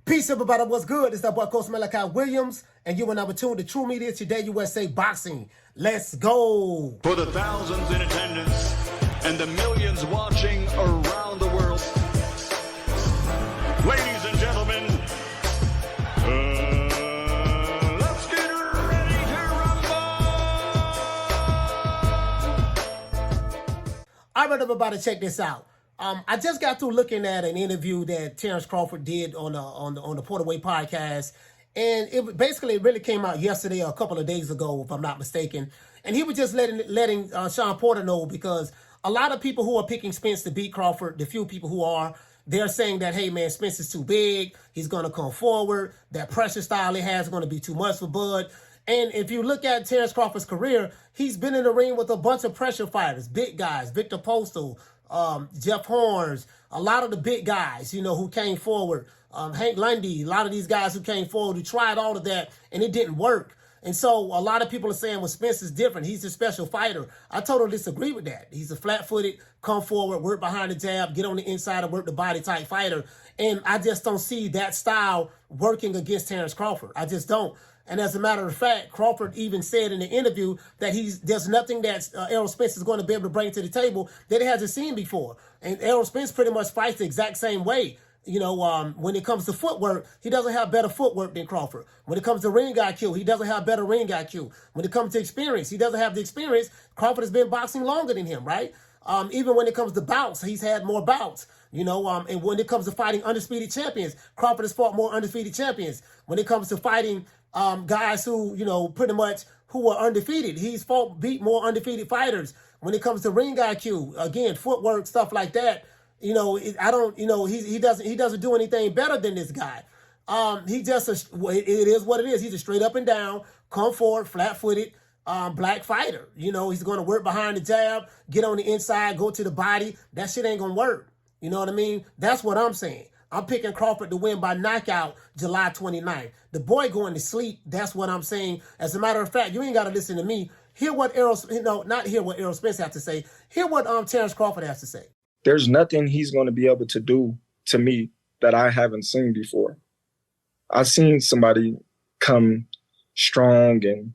Peace, everybody. What's good? It's that boy, Coach Malachi Williams, and you are now tuned to True Media Today USA Boxing. Let's go. For the thousands in attendance and the millions watching around the world, ladies and gentlemen, let's get ready to rumble! All right, everybody, check this out. I just got through looking at an interview that Terence Crawford did on the Porterway Podcast, and it basically really came out yesterday or a couple of days ago, if I'm not mistaken. And he was just letting Sean Porter know, because a lot of people who are picking Spence to beat Crawford, the few people who are, they're saying that, hey, man, Spence is too big. He's going to come forward. That pressure style he has is going to be too much for Bud. And if you look at Terence Crawford's career, he's been in the ring with a bunch of pressure fighters, big guys, Victor Postal, Jeff Horns, a lot of the big guys, who came forward, Hank Lundy, a lot of these guys who came forward, who tried all of that, and it didn't work. And so a lot of people are saying, well, Spence is different. He's a special fighter. I totally disagree with that. He's a flat-footed, come forward, work behind the jab, get on the inside and work the body type fighter. And I just don't see that style working against Terence Crawford. I just don't. And as a matter of fact, Crawford even said in the interview that there's nothing that Errol Spence is going to be able to bring to the table that he hasn't seen before. And Errol Spence pretty much fights the exact same way. When it comes to footwork, he doesn't have better footwork than Crawford. When it comes to ring IQ, he doesn't have better ring IQ. When it comes to experience, he doesn't have the experience. Crawford has been boxing longer than him, right? Even when it comes to bouts, he's had more bouts. And when it comes to fighting undisputed champions, Crawford has fought more undefeated champions. When it comes to fighting guys who, pretty much who are undefeated, he's beat more undefeated fighters. When it comes to ring IQ, again, footwork, stuff like that, he doesn't do anything better than this guy. It is what it is. He's a straight up and down, come forward, flat-footed, black fighter. He's going to work behind the jab, get on the inside, go to the body. That shit ain't going to work. You know what I mean? That's what I'm saying. I'm picking Crawford to win by knockout July 29th. The boy going to sleep. That's what I'm saying. As a matter of fact, you ain't got to listen to me. Not hear what Errol Spence has to say. Hear what Terence Crawford has to say. There's nothing he's going to be able to do to me that I haven't seen before. I've seen somebody come strong and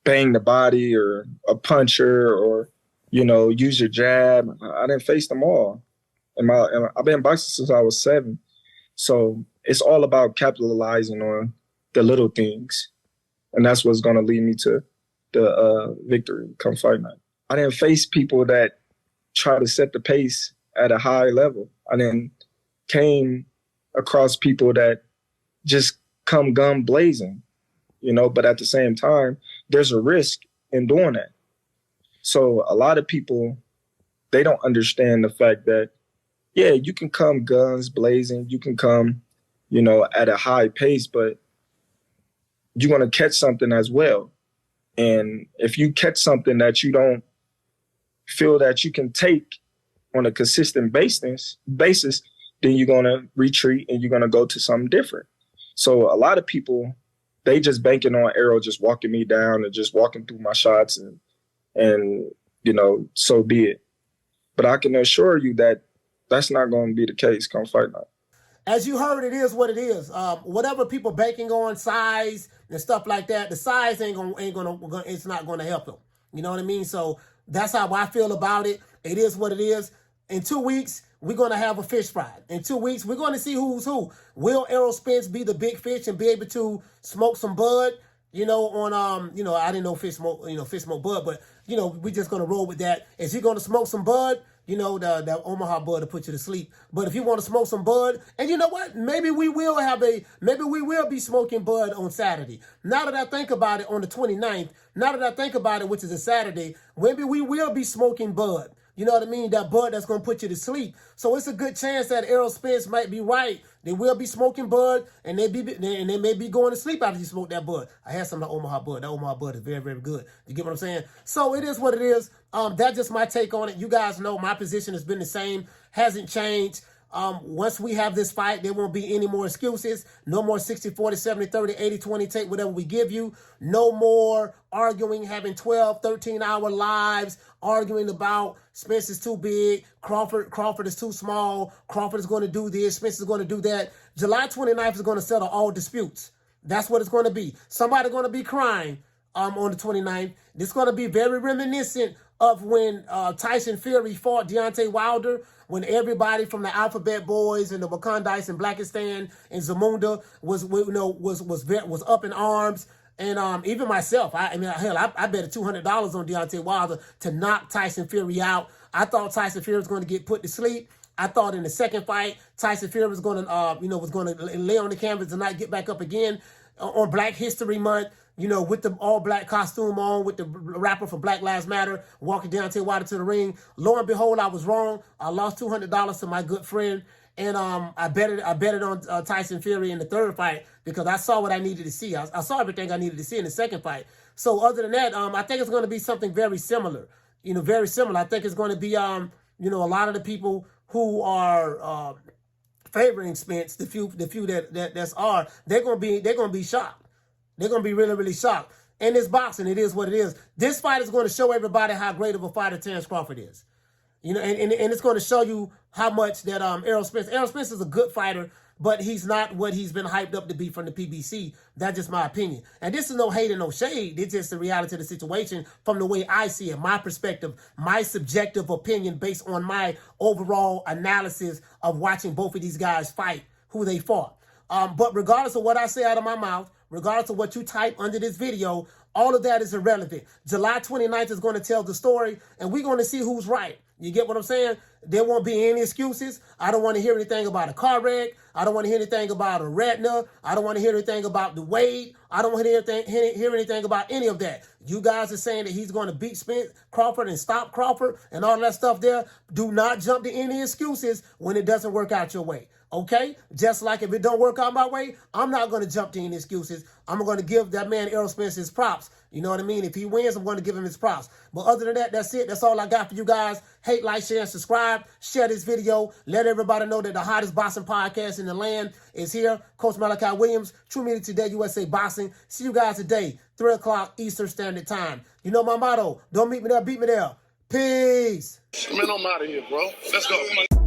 bang the body, or a puncher, or, use your jab. I didn't face them all. I've been boxing since I was 7. So it's all about capitalizing on the little things. And that's what's going to lead me to the victory come fight night. I didn't face people that try to set the pace at a high level. I then came across people that just come gun blazing, but at the same time, there's a risk in doing that. So a lot of people, they don't understand the fact that, yeah, you can come guns blazing, you can come, at a high pace, but you're going to catch something as well. And if you catch something that you don't feel that you can take on a consistent basis, then you're going to retreat and you're going to go to something different. So a lot of people, they just banking on Errol just walking me down and just walking through my shots and so be it. But I can assure you that that's not going to be the case come fight night. As you heard, it is what it is. Whatever people banking on size and stuff like that, the size it's not going to help them. You know what I mean? So that's how I feel about it. It is what it is. In 2 weeks, we're going to have a fish fry. In 2 weeks, we're going to see who's who. Will Errol Spence be the big fish and be able to smoke some bud? I didn't know fish smoke bud, but we're just going to roll with that. Is he going to smoke some bud? That Omaha bud to put you to sleep. But if you want to smoke some bud, and you know what? Maybe we will be smoking bud on Saturday. Now that I think about it, on the 29th, which is a Saturday, maybe we will be smoking bud. You know what I mean? That bud that's going to put you to sleep. So it's a good chance that Errol Spence might be right. They will be smoking bud, and they may be going to sleep after you smoke that bud. I had some of the Omaha bud. That Omaha bud is very, very good. You get what I'm saying? So it is what it is. That's just my take on it. You guys know my position has been the same, hasn't changed. Once we have this fight, there won't be any more excuses. No more 60, 40, 70, 30, 80, 20, take whatever we give you. No more arguing, having 12, 13-hour lives, arguing about Spence is too big, Crawford is too small, Crawford is going to do this, Spence is going to do that. July 29th is going to settle all disputes. That's what it's going to be. Somebody's going to be crying on the 29th. It's going to be very reminiscent of when Tyson Fury fought Deontay Wilder, when everybody from the Alphabet Boys and the Wakandites and Blackistan and Zamunda was up in arms. And even myself, I bet $200 on Deontay Wilder to knock Tyson Fury out. I thought Tyson Fury was going to get put to sleep. I thought in the second fight, Tyson Fury was going to, lay on the canvas and not get back up again on Black History Month. With the all-black costume on, with the rapper for Black Lives Matter, walking Deontay Wilder to the ring. Lo and behold, I was wrong. I lost $200 to my good friend, and I bet it on Tyson Fury in the third fight because I saw what I needed to see. I saw everything I needed to see in the second fight. So other than that, I think it's going to be something very similar. Very similar. I think it's going to be, a lot of the people who are favoring Spence, the few they're going to be shocked. They're going to be really, really shocked. And it's boxing. It is what it is. This fight is going to show everybody how great of a fighter Terence Crawford is. And it's going to show you how much that Errol Spence is a good fighter, but he's not what he's been hyped up to be from the PBC. That's just my opinion. And this is no hate and no shade. It's just the reality of the situation from the way I see it, my perspective, my subjective opinion based on my overall analysis of watching both of these guys fight, who they fought. But regardless of what I say out of my mouth, regardless of what you type under this video, all of that is irrelevant. July 29th is going to tell the story, and we're going to see who's right. You get what I'm saying? There won't be any excuses. I don't want to hear anything about a car wreck. I don't want to hear anything about a retina. I don't want to hear anything about the weight. I don't want to hear anything about any of that. You guys are saying that he's going to beat Spence Crawford and stop Crawford and all that stuff there. Do not jump to any excuses when it doesn't work out your way. Okay? Just like if it don't work out my way, I'm not going to jump to any excuses. I'm going to give that man Errol Spence his props. You know what I mean? If he wins, I'm going to give him his props. But other than that, that's it. That's all I got for you guys. Hate, like, share, and subscribe. Share this video. Let everybody know that the hottest boxing podcast in the land is here. Coach Malachi Williams, True Media Today USA Boxing. See you guys today, 3 o'clock Eastern Standard Time. You know my motto. Don't meet me there, beat me there. Peace. Man, I'm out of here, bro. Let's go.